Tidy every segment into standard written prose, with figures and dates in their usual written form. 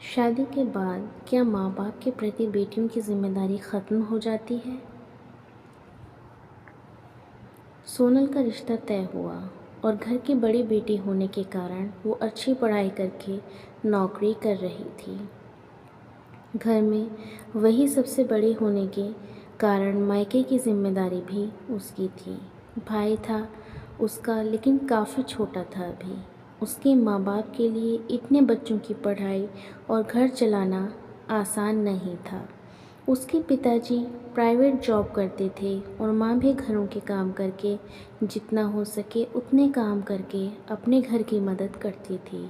शादी के बाद क्या माँ बाप के प्रति बेटियों की जिम्मेदारी ख़त्म हो जाती है? सोनल का रिश्ता तय हुआ और घर की बड़ी बेटी होने के कारण वो अच्छी पढ़ाई करके नौकरी कर रही थी। घर में वही सबसे बड़ी होने के कारण मायके की जिम्मेदारी भी उसकी थी। भाई था उसका, लेकिन काफ़ी छोटा था अभी। उसके माँ बाप के लिए इतने बच्चों की पढ़ाई और घर चलाना आसान नहीं था। उसके पिताजी प्राइवेट जॉब करते थे और माँ भी घरों के काम करके जितना हो सके उतने काम करके अपने घर की मदद करती थी।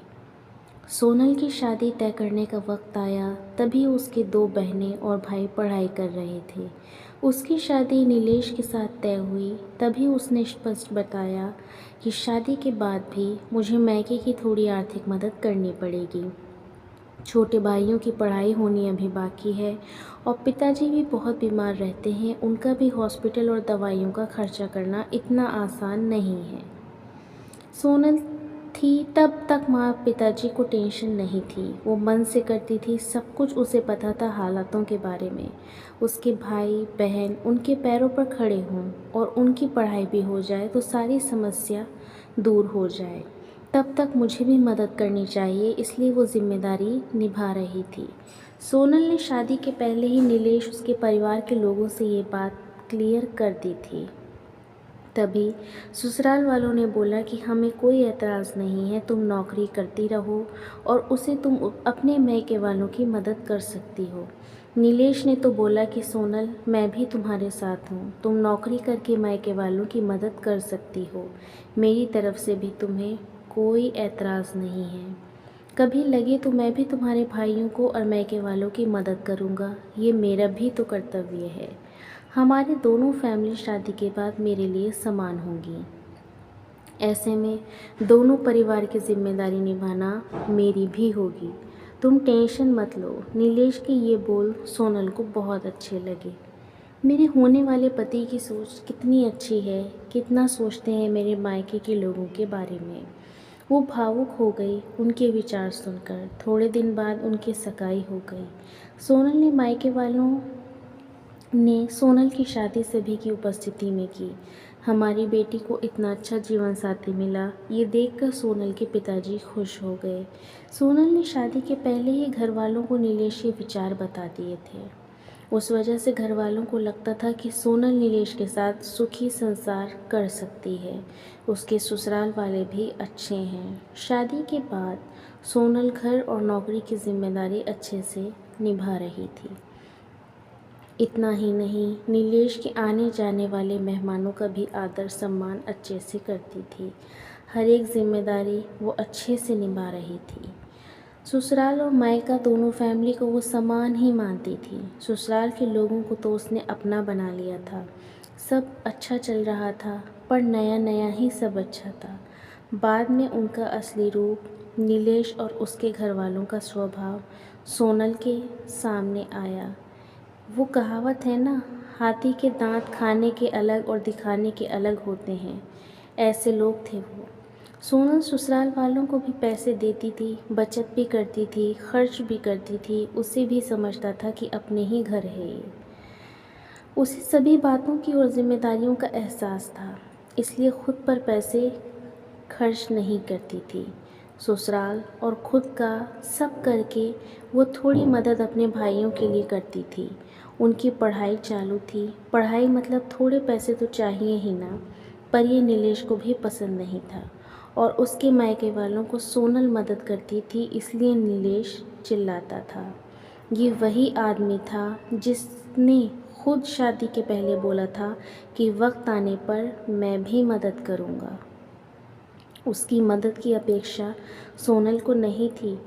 सोनल की शादी तय करने का वक्त आया, तभी उसके दो बहनें और भाई पढ़ाई कर रहे थे। उसकी शादी नीलेश के साथ तय हुई, तभी उसने स्पष्ट बताया कि शादी के बाद भी मुझे मायके की थोड़ी आर्थिक मदद करनी पड़ेगी। छोटे भाइयों की पढ़ाई होनी अभी बाकी है और पिताजी भी बहुत बीमार रहते हैं। उनका भी हॉस्पिटल और दवाइयों का खर्चा करना इतना आसान नहीं है। सोनल थी तब तक माँ पिताजी को टेंशन नहीं थी। वो मन से करती थी सब कुछ, उसे पता था हालातों के बारे में। उसके भाई बहन उनके पैरों पर खड़े हों और उनकी पढ़ाई भी हो जाए तो सारी समस्या दूर हो जाए। तब तक मुझे भी मदद करनी चाहिए, इसलिए वो जिम्मेदारी निभा रही थी। सोनल ने शादी के पहले ही नीलेश उसके परिवार के लोगों से ये बात क्लियर कर दी थी। तभी ससुराल वालों ने बोला कि हमें कोई एतराज़ नहीं है, तुम नौकरी करती रहो और उसे तुम अपने मायके वालों की मदद कर सकती हो। नीलेश ने तो बोला कि सोनल, मैं भी तुम्हारे साथ हूँ, तुम नौकरी करके मायके वालों की मदद कर सकती हो। मेरी तरफ से भी तुम्हें कोई एतराज़ नहीं है। कभी लगे तो मैं भी तुम्हारे भाइयों को और मायके वालों की मदद करूँगा, ये मेरा भी तो कर्तव्य है। हमारे दोनों फैमिली शादी के बाद मेरे लिए समान होंगी। ऐसे में दोनों परिवार की जिम्मेदारी निभाना मेरी भी होगी। तुम टेंशन मत लो। नीलेश के ये बोल सोनल को बहुत अच्छे लगे। मेरे होने वाले पति की सोच कितनी अच्छी है, कितना सोचते हैं मेरे मायके के लोगों के बारे में। वो भावुक हो गई उनके विचार सुनकर। थोड़े दिन बाद उनकी सगाई हो गई। सोनल ने मायके वालों ने सोनल की शादी सभी की उपस्थिति में की। हमारी बेटी को इतना अच्छा जीवन साथी मिला, ये देखकर सोनल के पिताजी खुश हो गए। सोनल ने शादी के पहले ही घर वालों को नीलेश के विचार बता दिए थे। उस वजह से घर वालों को लगता था कि सोनल नीलेश के साथ सुखी संसार कर सकती है। उसके ससुराल वाले भी अच्छे हैं। शादी के बाद सोनल घर और नौकरी की जिम्मेदारी अच्छे से निभा रही थी। इतना ही नहीं, नीलेश के आने जाने वाले मेहमानों का भी आदर सम्मान अच्छे से करती थी। हर एक जिम्मेदारी वो अच्छे से निभा रही थी। ससुराल और मायका दोनों फैमिली को वो समान ही मानती थी। ससुराल के लोगों को तो उसने अपना बना लिया था। सब अच्छा चल रहा था, पर नया नया ही सब अच्छा था। बाद में उनका असली रूप, नीलेश और उसके घर वालों का स्वभाव सोनल के सामने आया। वो कहावत है ना, हाथी के दांत खाने के अलग और दिखाने के अलग होते हैं। ऐसे लोग थे वो। सोनल ससुराल वालों को भी पैसे देती थी, बचत भी करती थी, खर्च भी करती थी। उसे भी समझता था कि अपने ही घर है ये। उसे सभी बातों की और जिम्मेदारियों का एहसास था, इसलिए खुद पर पैसे खर्च नहीं करती थी। ससुराल और खुद का सब करके वो थोड़ी मदद अपने भाइयों के लिए करती थी। उनकी पढ़ाई चालू थी। पढ़ाई मतलब थोड़े पैसे तो चाहिए ही ना, पर ये नीलेश को भी पसंद नहीं था और उसके मायके वालों को सोनल मदद करती थी, इसलिए नीलेश चिल्लाता था। ये वही आदमी था जिसने खुद शादी के पहले बोला था कि वक्त आने पर मैं भी मदद करूँगा। उसकी मदद की अपेक्षा सोनल को नहीं थी।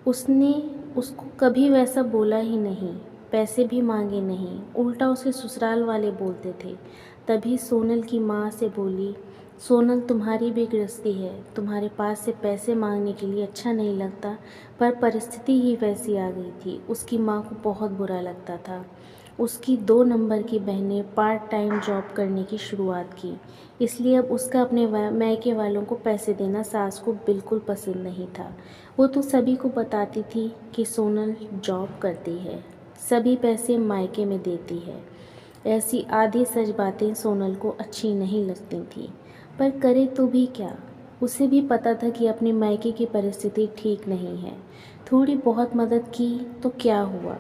उसने उसको कभी वैसा बोला ही नहीं, पैसे भी मांगे नहीं, उल्टा उसे ससुराल वाले बोलते थे। तभी सोनल की माँ से बोली, सोनल तुम्हारी भी गृहस्थी है, तुम्हारे पास से पैसे मांगने के लिए अच्छा नहीं लगता, पर परिस्थिति ही वैसी आ गई थी। उसकी माँ को बहुत बुरा लगता था। उसकी 2 नंबर की बहन ने पार्ट टाइम जॉब करने की शुरुआत की, इसलिए अब उसका अपने मायके वालों को पैसे देना सास को बिल्कुल पसंद नहीं था। वो तो सभी को बताती थी कि सोनल जॉब करती है, सभी पैसे मायके में देती है। ऐसी आधी सच बातें सोनल को अच्छी नहीं लगती थी, पर करे तो भी क्या। उसे भी पता था कि अपने मायके की परिस्थिति ठीक नहीं है। थोड़ी बहुत मदद की तो क्या हुआ,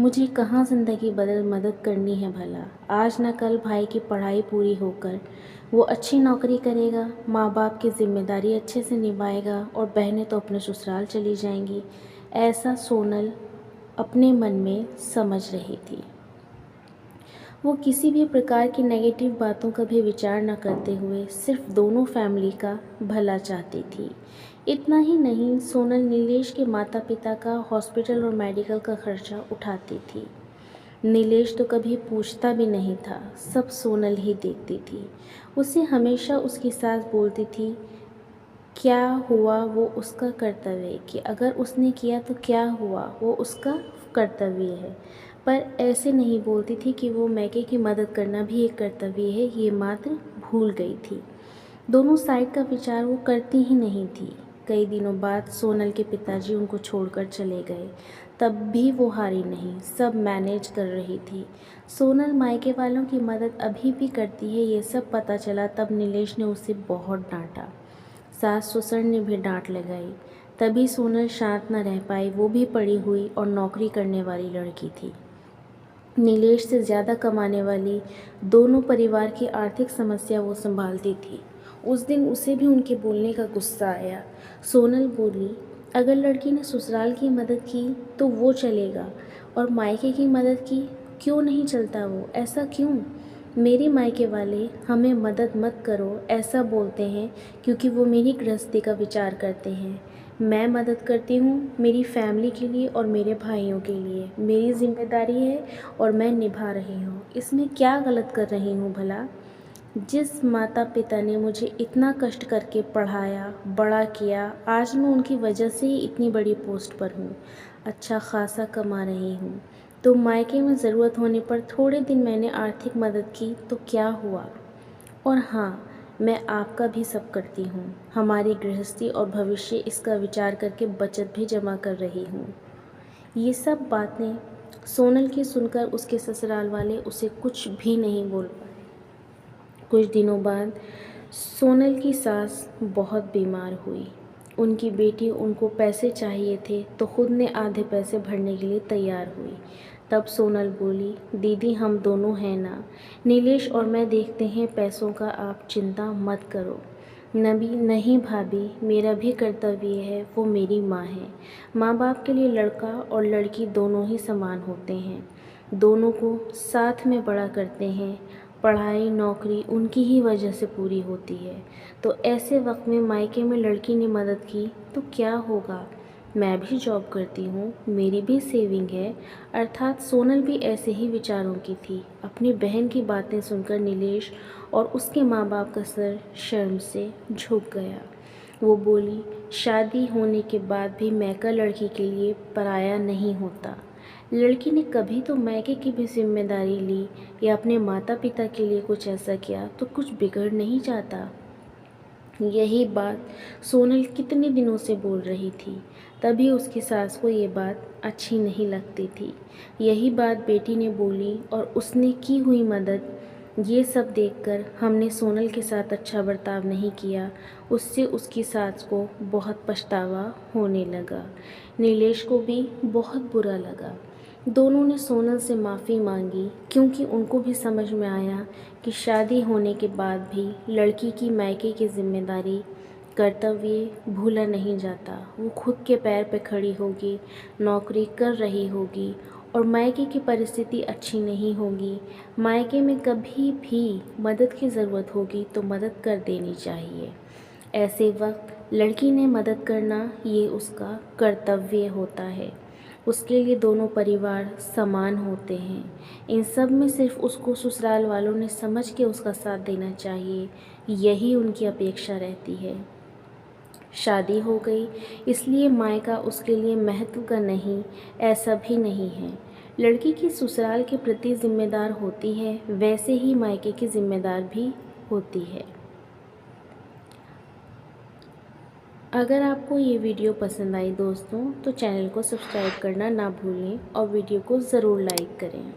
मुझे कहाँ ज़िंदगी बदल मदद करनी है भला। आज न कल भाई की पढ़ाई पूरी होकर वो अच्छी नौकरी करेगा, माँ बाप की जिम्मेदारी अच्छे से निभाएगा और बहनें तो अपने ससुराल चली जाएंगी। ऐसा सोनल अपने मन में समझ रही थी। वो किसी भी प्रकार की नेगेटिव बातों का भी विचार न करते हुए सिर्फ दोनों फैमिली का भला चाहती थी। इतना ही नहीं, सोनल नीलेश के माता पिता का हॉस्पिटल और मेडिकल का खर्चा उठाती थी। नीलेश तो कभी पूछता भी नहीं था, सब सोनल ही देखती थी। उसे हमेशा उसकी सास बोलती थी क्या हुआ वो उसका कर्तव्य, कि अगर उसने किया तो क्या हुआ वो उसका कर्तव्य है। पर ऐसे नहीं बोलती थी कि वो मैके की मदद करना भी एक कर्तव्य है, ये मात्र भूल गई थी। दोनों साइड का विचार वो करती ही नहीं थी। कई दिनों बाद सोनल के पिताजी उनको छोड़कर चले गए, तब भी वो हारी नहीं, सब मैनेज कर रही थी। सोनल मायके वालों की मदद अभी भी करती है, ये सब पता चला तब नीलेश ने उसे बहुत डांटा। सास ससुर ने भी डांट लगाई, तभी सोनल शांत न रह पाई। वो भी पढ़ी हुई और नौकरी करने वाली लड़की थी, नीलेश से ज़्यादा कमाने वाली। दोनों परिवार की आर्थिक समस्या वो संभालती थी। उस दिन उसे भी उनके बोलने का गुस्सा आया। सोनल बोली, अगर लड़की ने ससुराल की मदद की तो वो चलेगा, और मायके की मदद की क्यों नहीं चलता वो, ऐसा क्यों। मेरे मायके वाले हमें मदद मत करो ऐसा बोलते हैं क्योंकि वो मेरी गृहस्थी का विचार करते हैं। मैं मदद करती हूँ मेरी फैमिली के लिए और मेरे भाइयों के लिए, मेरी जिम्मेदारी है और मैं निभा रही हूँ। इसमें क्या गलत कर रही हूँ भला। जिस माता पिता ने मुझे इतना कष्ट करके पढ़ाया बड़ा किया, आज मैं उनकी वजह से ही इतनी बड़ी पोस्ट पर हूँ, अच्छा खासा कमा रही हूँ। तो मायके में ज़रूरत होने पर थोड़े दिन मैंने आर्थिक मदद की तो क्या हुआ। और हाँ, मैं आपका भी सब करती हूँ, हमारी गृहस्थी और भविष्य इसका विचार करके बचत भी जमा कर रही हूँ। ये सब बातें सोनल की सुनकर उसके ससुराल वाले उसे कुछ भी नहीं बोल पाए। कुछ दिनों बाद सोनल की सास बहुत बीमार हुई। उनकी बेटी उनको पैसे चाहिए थे तो खुद ने आधे पैसे भरने के लिए तैयार हुई। तब सोनल बोली, दीदी हम दोनों हैं ना, नीलेश और मैं देखते हैं पैसों का, आप चिंता मत करो। नबी नहीं भाभी, मेरा भी कर्तव्य है, वो मेरी माँ है। माँ बाप के लिए लड़का और लड़की दोनों ही समान होते हैं, दोनों को साथ में बड़ा करते हैं। पढ़ाई नौकरी उनकी ही वजह से पूरी होती है, तो ऐसे वक्त में मायके में लड़की ने मदद की तो क्या होगा। मैं भी जॉब करती हूँ, मेरी भी सेविंग है। अर्थात सोनल भी ऐसे ही विचारों की थी। अपनी बहन की बातें सुनकर नीलेश और उसके माँ बाप का सर शर्म से झुक गया। वो बोली, शादी होने के बाद भी मैका लड़की के लिए पराया नहीं होता। लड़की ने कभी तो मायके की भी जिम्मेदारी ली या अपने माता पिता के लिए कुछ ऐसा किया तो कुछ बिगड़ नहीं जाता। यही बात सोनल कितने दिनों से बोल रही थी, तभी उसकी सास को ये बात अच्छी नहीं लगती थी। यही बात बेटी ने बोली और उसने की हुई मदद। ये सब देखकर हमने सोनल के साथ अच्छा बर्ताव नहीं किया, उससे उसकी सास को बहुत पछतावा होने लगा। नीलेश को भी बहुत बुरा लगा। दोनों ने सोनल से माफ़ी मांगी क्योंकि उनको भी समझ में आया कि शादी होने के बाद भी लड़की की मायके की जिम्मेदारी कर्तव्य भूला नहीं जाता। वो खुद के पैर पे खड़ी होगी, नौकरी कर रही होगी और मायके की परिस्थिति अच्छी नहीं होगी। मायके में कभी भी मदद की ज़रूरत होगी तो मदद कर देनी चाहिए। ऐसे वक्त लड़की ने मदद करना ये उसका कर्तव्य होता है। उसके लिए दोनों परिवार समान होते हैं। इन सब में सिर्फ उसको ससुराल वालों ने समझ के उसका साथ देना चाहिए, यही उनकी अपेक्षा रहती है। शादी हो गई इसलिए मायका उसके लिए महत्व का नहीं, ऐसा भी नहीं है। लड़की की ससुराल के प्रति जिम्मेदार होती है, वैसे ही मायके की जिम्मेदार भी होती है। अगर आपको ये वीडियो पसंद आई दोस्तों, तो चैनल को सब्सक्राइब करना ना भूलें और वीडियो को ज़रूर लाइक करें।